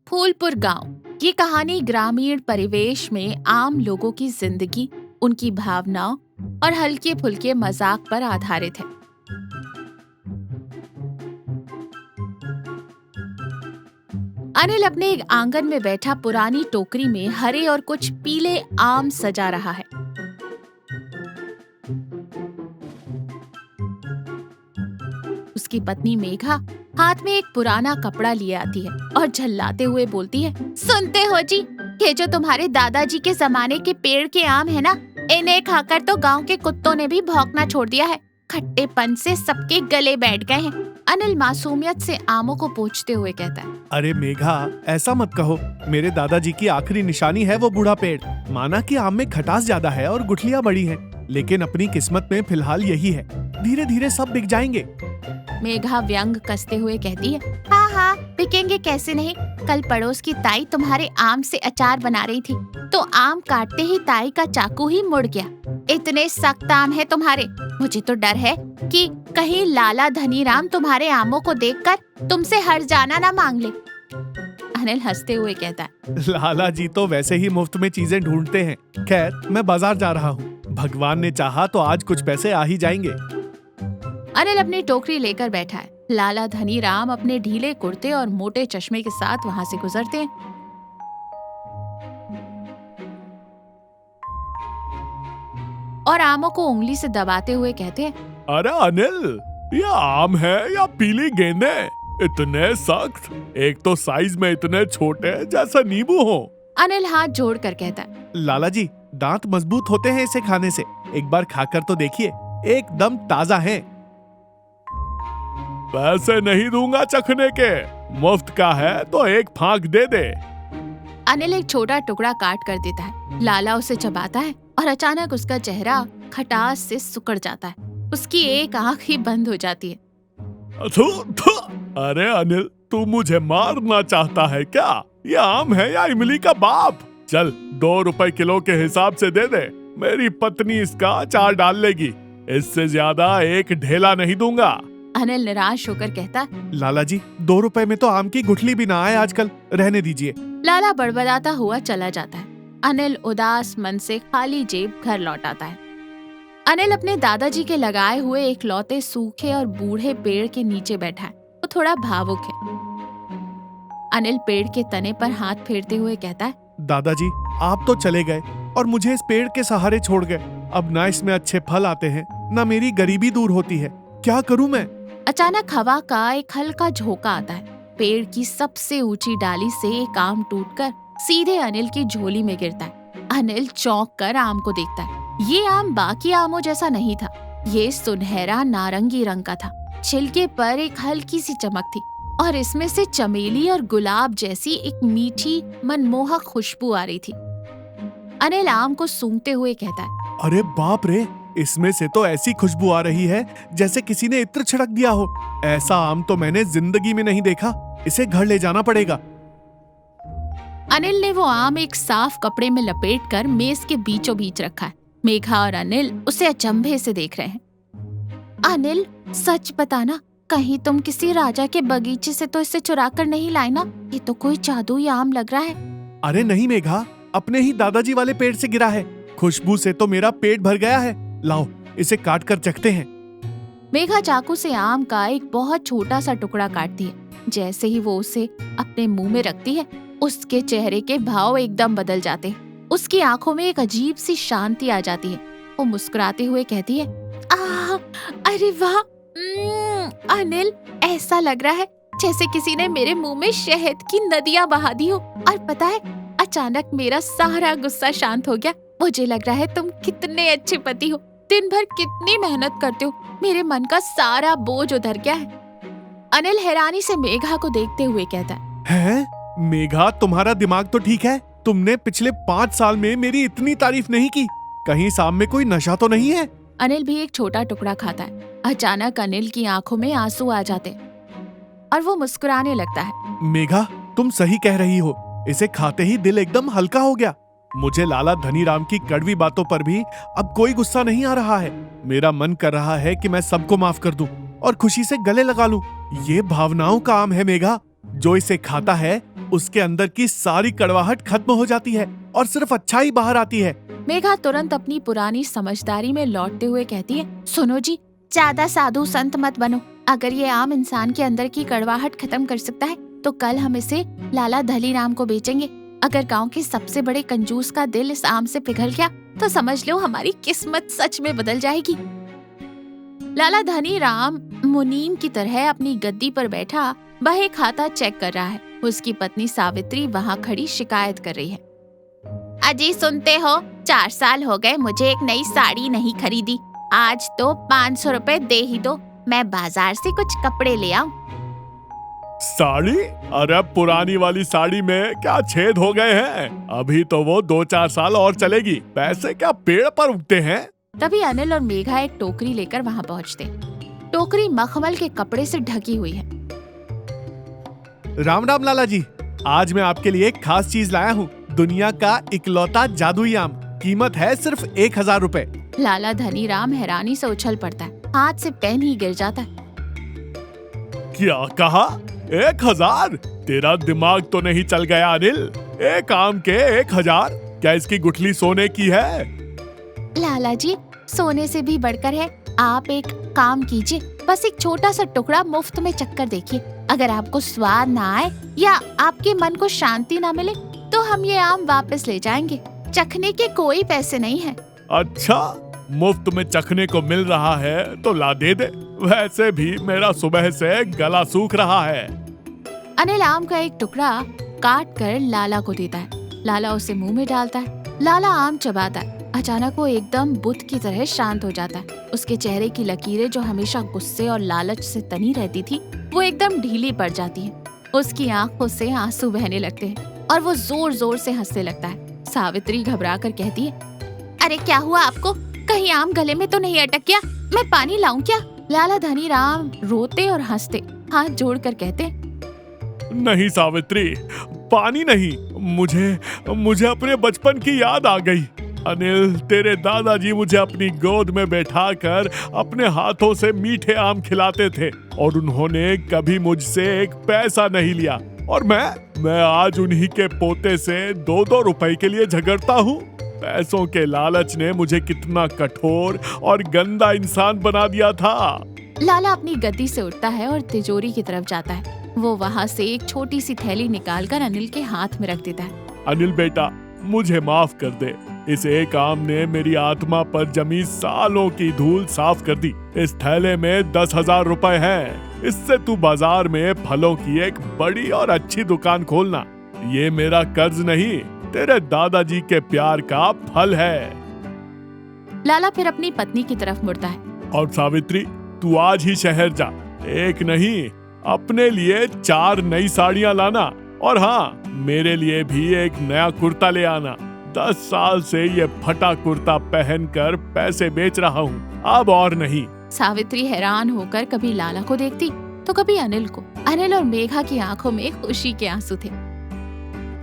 फूलपुर गांव। ये कहानी ग्रामीण परिवेश में आम लोगों की जिंदगी, उनकी भावनाओं और हल्के फुल्के मजाक पर आधारित है। अनिल अपने एक आंगन में बैठा पुरानी टोकरी में हरे और कुछ पीले आम सजा रहा है। उसकी पत्नी मेघा हाथ में एक पुराना कपड़ा लिए आती है और झल्लाते हुए बोलती है, सुनते हो जी, ये जो तुम्हारे दादाजी के जमाने के पेड़ के आम है ना, इन्हें खाकर तो गांव के कुत्तों ने भी भौंकना छोड़ दिया है। खट्टेपन से सबके गले बैठ गए हैं। अनिल मासूमियत से आमों को पोंछते हुए कहता है, अरे मेघा, ऐसा मत कहो। मेरे दादाजी की आखिरी निशानी है वो बूढ़ा पेड़। माना कि आम में खटास ज्यादा है और गुठलियां बड़ी हैं, लेकिन अपनी किस्मत में फिलहाल यही है। धीरे धीरे सब बिक जाएंगे। मेघा व्यंग कसते हुए कहती है, हाँ, बिकेंगे कैसे नहीं। कल पड़ोस की ताई तुम्हारे आम से अचार बना रही थी, तो आम काटते ही ताई का चाकू ही मुड़ गया। इतने सख्त आम है तुम्हारे। मुझे तो डर है कि कहीं लाला धनीराम तुम्हारे आमों को देखकर तुमसे हर्जाना ना मांग ले। अनिल हंसते हुए कहता है, लाला जी तो वैसे ही मुफ्त में चीजें ढूंढते हैं। खैर, मैं बाजार जा रहा हूँ। भगवान ने चाहा तो आज कुछ पैसे आ ही जाएंगे। अनिल अपनी टोकरी लेकर बैठा है। लाला धनीराम अपने ढीले कुर्ते और मोटे चश्मे के साथ वहां से गुजरते हैं। और आमों को उंगली से दबाते हुए कहते हैं, अरे अनिल, ये आम है या पीली गेंदे? इतने सख्त, एक तो साइज में इतने छोटे जैसा नींबू हो। अनिल हाथ जोड़कर कहता है, लाला जी, दांत मजबूत होते हैं इसे खाने से। एक बार खाकर तो देखिए, एकदम ताजा है। पैसे नहीं दूंगा चखने के, मुफ्त का है तो एक फांक दे दे। अनिल एक छोटा टुकड़ा काट कर देता है। लाला उसे चबाता है और अचानक उसका चेहरा खटास से सिकुड़ जाता है। उसकी एक आंख ही बंद हो जाती है। अरे अनिल, तू मुझे मारना चाहता है क्या? ये आम है या इमली का बाप? चल, 2 रुपए किलो के हिसाब से दे दे। मेरी पत्नी इसका अचार डाल लेगी। इससे ज्यादा एक ढेला नहीं दूंगा। अनिल निराश होकर कहता, लाला जी, 2 रुपए में तो आम की गुठली भी ना आए आजकल। रहने दीजिए। लाला बड़बड़ाता हुआ चला जाता है। अनिल उदास मन से खाली जेब घर लौट आता है। अनिल अपने दादाजी के लगाए हुए एक लौते सूखे और बूढ़े पेड़ के नीचे बैठा है। वो थोड़ा भावुक है। अनिल पेड़ के तने पर हाथ फेरते हुए कहता है, दादाजी, आप तो चले गए और मुझे इस पेड़ के सहारे छोड़ गए। अब ना इसमें अच्छे फल आते हैं, ना मेरी गरीबी दूर होती है। क्या करूं मैं? अचानक हवा का एक हल्का झोंका आता है। पेड़ की सबसे ऊंची डाली से एक आम टूटकर सीधे अनिल की झोली में गिरता है। अनिल चौंक कर आम को देखता है। ये आम बाकी आमों जैसा नहीं था। ये सुनहरा नारंगी रंग का था। छिलके पर एक हल्की सी चमक थी और इसमें से चमेली और गुलाब जैसी एक मीठी मनमोहक खुशबू आ रही थी। अनिल आम को सूंघते हुए कहता है, अरे बाप रे, इसमें से तो ऐसी खुशबू आ रही है जैसे किसी ने इत्र छिड़क दिया हो। ऐसा आम तो मैंने जिंदगी में नहीं देखा। इसे घर ले जाना पड़ेगा। अनिल ने वो आम एक साफ कपड़े में लपेटकर मेज के बीचों बीच रखा है। मेघा और अनिल उसे अचंभे से देख रहे हैं। अनिल, सच बताना, कहीं तुम किसी राजा के बगीचे से तो इसे चुरा कर नहीं लाए ना? ये तो कोई जादुई आम लग रहा है। अरे नहीं मेघा, अपने ही दादाजी वाले पेड़ से गिरा है। खुशबू से तो मेरा पेट भर गया है। लाओ, इसे काट कर चखते हैं। मेघा चाकू से आम का एक बहुत छोटा सा टुकड़ा काटती है। जैसे ही वो उसे अपने मुंह में रखती है, उसके चेहरे के भाव एकदम बदल जाते हैं। उसकी आंखों में एक अजीब सी शांति आ जाती है। वो मुस्कुराते हुए कहती है, अरे वाह, अनिल, ऐसा लग रहा है जैसे किसी ने मेरे मुंह में शहद की नदियां बहा दी हो। और पता है, अचानक मेरा सारा गुस्सा शांत हो गया। मुझे लग रहा है तुम कितने अच्छे पति हो। दिन भर कितनी मेहनत करते हो। मेरे मन का सारा बोझ उतर गया है। अनिल हैरानी से मेघा को देखते हुए कहता है, मेघा, तुम्हारा दिमाग तो ठीक है? तुमने पिछले 5 साल में मेरी इतनी तारीफ नहीं की। कहीं साम में कोई नशा तो नहीं है? अनिल भी एक छोटा टुकड़ा खाता है। अचानक अनिल की आंखों में आंसू आ जाते और वो मुस्कुराने लगता है। मेघा, तुम सही कह रही हो। इसे खाते ही दिल एकदम हल्का हो गया। मुझे लाला धनीराम की कड़वी बातों पर भी अब कोई गुस्सा नहीं आ रहा है। मेरा मन कर रहा है कि मैं सबको माफ कर दूं और खुशी से गले लगा लूं। ये भावनाओं का आम है मेघा। जो इसे खाता है उसके अंदर की सारी कड़वाहट खत्म हो जाती है और सिर्फ अच्छाई बाहर आती है। मेघा तुरंत अपनी पुरानी समझदारी में लौटते हुए कहती है, सुनो जी, ज्यादा साधु संत मत बनो। अगर ये आम इंसान के अंदर की कड़वाहट खत्म कर सकता है तो कल हम इसे लाला धनीराम को बेचेंगे। अगर गांव के सबसे बड़े कंजूस का दिल इस आम से पिघल गया तो समझ लो हमारी किस्मत सच में बदल जाएगी। लाला धनीराम मुनीम की तरह अपनी गद्दी पर बैठा बहे खाता चेक कर रहा है। उसकी पत्नी सावित्री वहाँ खड़ी शिकायत कर रही है। अजी सुनते हो, 4 साल हो गए मुझे एक नई साड़ी नहीं खरीदी। आज तो 500 रुपए दे ही दो, मैं बाजार से कुछ कपड़े ले आऊं। साड़ी? अरे पुरानी वाली साड़ी में क्या छेद हो गए हैं? अभी तो वो 2-4 साल और चलेगी। पैसे क्या पेड़ पर उगते हैं? तभी अनिल और मेघा एक टोकरी लेकर वहाँ पहुँचते। टोकरी मखमल के कपड़े से ढकी हुई है। राम राम लाला जी, आज मैं आपके लिए एक खास चीज लाया हूँ। दुनिया का इकलौता जादुई आम। कीमत है सिर्फ 1000 रुपए। लाला धनीराम हैरानी से उछल पड़ता है, हाथ से पेन ही गिर जाता है। क्या कहा? 1000? तेरा दिमाग तो नहीं चल गया अनिल? एक आम के 1000? क्या इसकी गुठली सोने की है? लाला जी, सोने से भी बढ़कर है। आप एक काम कीजिए, बस एक छोटा सा टुकड़ा मुफ्त में चक्कर देखिए। अगर आपको स्वाद ना आए या आपके मन को शांति ना मिले तो हम ये आम वापस ले जाएंगे। चखने के कोई पैसे नहीं है। अच्छा, मुफ्त में चखने को मिल रहा है तो ला दे दे। वैसे भी मेरा सुबह से गला सूख रहा है। अनिल आम का एक टुकड़ा काट कर लाला को देता है। लाला उसे मुंह में डालता है। लाला आम चबाता है। अचानक वो एकदम बुद्ध की तरह शांत हो जाता है। उसके चेहरे की लकीरें जो हमेशा गुस्से और लालच से तनी रहती थी, वो एकदम ढीली पड़ जाती है। उसकी आंखों से आंसू बहने लगते हैं और वो जोर जोर से हंसने लगता है। सावित्री घबरा कर कहती है, अरे क्या हुआ आपको? कहीं आम गले में तो नहीं अटक गया? मैं पानी लाऊं क्या? लाला धनीराम रोते और हंसते हाथ जोड़कर कहते, नहीं सावित्री, पानी नहीं। मुझे अपने बचपन की याद आ गई। अनिल, तेरे दादाजी मुझे अपनी गोद में बैठाकर अपने हाथों से मीठे आम खिलाते थे और उन्होंने कभी मुझसे एक पैसा नहीं लिया। और मैं आज उन्हीं के पोते से 2-2 रुपए के लिए झगड़ता हूँ। पैसों के लालच ने मुझे कितना कठोर और गंदा इंसान बना दिया था। लाला अपनी गद्दी से उठता है और तिजोरी की तरफ जाता है। वो वहाँ से एक छोटी सी थैली निकालकर अनिल के हाथ में रख देता है। अनिल बेटा, मुझे माफ कर दे। इस एक आम ने मेरी आत्मा पर जमी सालों की धूल साफ कर दी। इस थैले में 10,000 रुपए हैं। इससे तू बाजार में फलों की एक बड़ी और अच्छी दुकान खोलना। ये मेरा कर्ज नहीं, तेरे दादाजी के प्यार का फल है। लाला फिर अपनी पत्नी की तरफ मुड़ता है। और सावित्री, तू आज ही शहर जा। एक नहीं, अपने लिए 4 नई साड़ियां लाना। और हाँ, मेरे लिए भी एक नया कुर्ता ले आना। 10 साल से ये फटा कुर्ता पहनकर पैसे बेच रहा हूँ, अब और नहीं। सावित्री हैरान होकर कभी लाला को देखती तो कभी अनिल को। अनिल और मेघा की आंखों में खुशी के आंसू थे।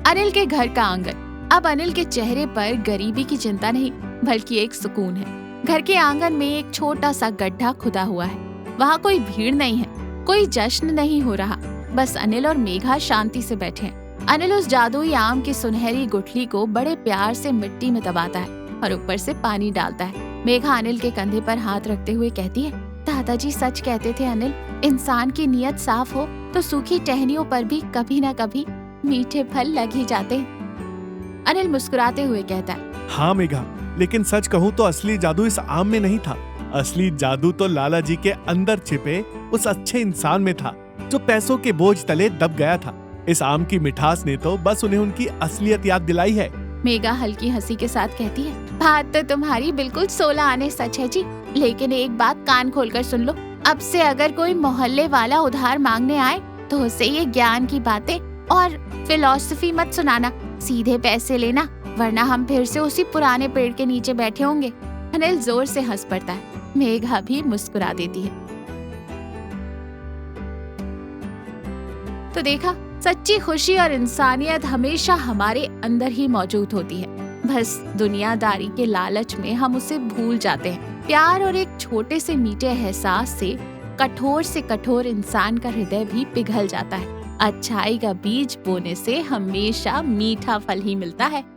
अनिल के घर का आंगन। अब अनिल के चेहरे पर गरीबी की चिंता नहीं, बल्कि एक सुकून है। घर के आंगन में एक छोटा सा गड्ढा खुदा हुआ है। वहाँ कोई भीड़ नहीं है, कोई जश्न नहीं हो रहा। बस अनिल और मेघा शांति से बैठे हैं। अनिल उस जादुई आम की सुनहरी गुठली को बड़े प्यार से मिट्टी में दबाता है और ऊपर से पानी डालता है। मेघा अनिल के कंधे पर हाथ रखते हुए कहती है, दादाजी सच कहते थे अनिल, इंसान की नीयत साफ हो तो सूखी टहनियों पर भी कभी न कभी मीठे फल लग ही जाते हैं। अनिल मुस्कुराते हुए कहता है, हाँ मेघा, लेकिन सच कहूँ तो असली जादू इस आम में नहीं था। असली जादू तो लाला जी के अंदर छिपे उस अच्छे इंसान में था, जो पैसों के बोझ तले दब गया था। इस आम की मिठास ने तो बस उन्हें उनकी असलियत याद दिलाई है। मेघा हल्की हंसी के साथ कहती है, बात तो तुम्हारी बिल्कुल 16 आने सच है जी, लेकिन एक बात कान खोलकर सुन लो। अब से अगर कोई मोहल्ले वाला उधार मांगने आए तो उसे ये ज्ञान की बातें और फिलॉसफी मत सुनाना, सीधे पैसे लेना, वरना हम फिर से उसी पुराने पेड़ के नीचे बैठे होंगे। अनिल जोर से हंस पड़ता है। मेघा भी मुस्कुरा देती है। तो देखा, सच्ची खुशी और इंसानियत हमेशा हमारे अंदर ही मौजूद होती है। बस दुनियादारी के लालच में हम उसे भूल जाते हैं। प्यार और एक छोटे से मीठे एहसास से कठोर इंसान का हृदय भी पिघल जाता है। अच्छाई का बीज बोने से हमेशा मीठा फल ही मिलता है।